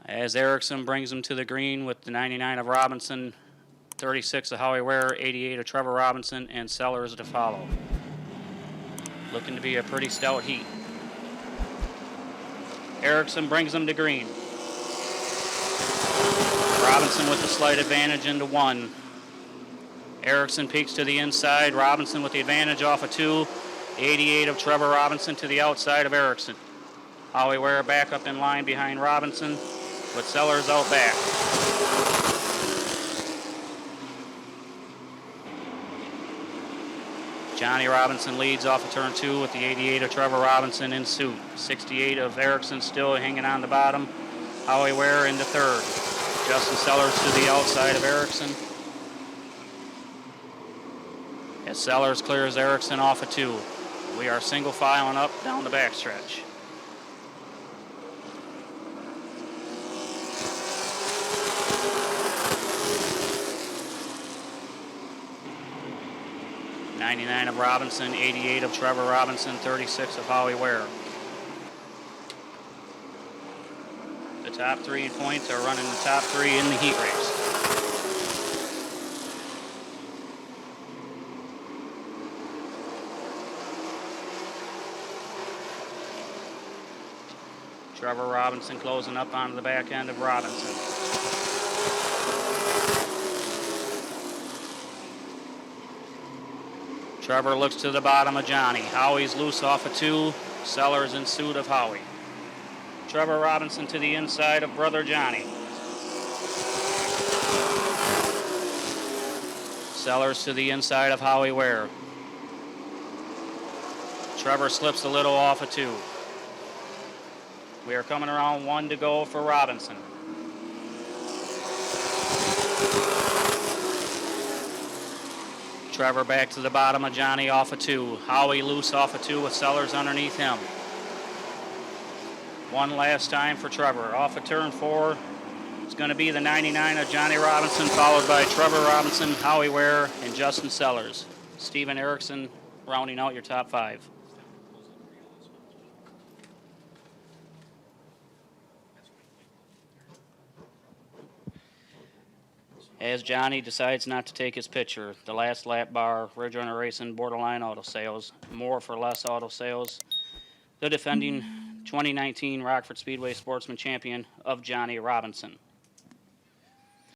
As Erickson brings him to the green with the 99 of Robinson, 36 of Howie Ware, 88 of Trevor Robinson, and Sellers to follow. Looking to be a pretty stout heat. Erickson brings him to green. Robinson with the slight advantage into 1. Erickson peeks to the inside. Robinson with the advantage off of 2. 88 of Trevor Robinson to the outside of Erickson. Howie Ware back up in line behind Robinson with Sellers out back. Johnny Robinson leads off of turn 2 with the 88 of Trevor Robinson in suit. 68 of Erickson still hanging on the bottom. Howie Ware into 3rd. Justin Sellers to the outside of Erickson. As Sellers clears Erickson off of 2. We are single filing up down the backstretch. '99 of Robinson, 88 of Trevor Robinson, 36 of Howie Ware. The top 3 in points are running the top 3 in the heat race. Trevor Robinson closing up onto the back end of Robinson. Trevor looks to the bottom of Johnny. Howie's loose off of 2. Sellers in suit of Howie. Trevor Robinson to the inside of brother Johnny. Sellers to the inside of Howie Ware. Trevor slips a little off of 2. We are coming around 1 to go for Robinson. Trevor back to the bottom of Johnny off of 2. Howie loose off of 2 with Sellers underneath him. One last time for Trevor. Off of turn 4, it's going to be the 99 of Johnny Robinson, followed by Trevor Robinson, Howie Ware, and Justin Sellers. Steven Erickson rounding out your top 5. As Johnny decides not to take his picture, the last lap bar, Roadrunner Racing Borderline Auto Sales, More for Less Auto Sales, the defending 2019 Rockford Speedway Sportsman champion of Johnny Robinson.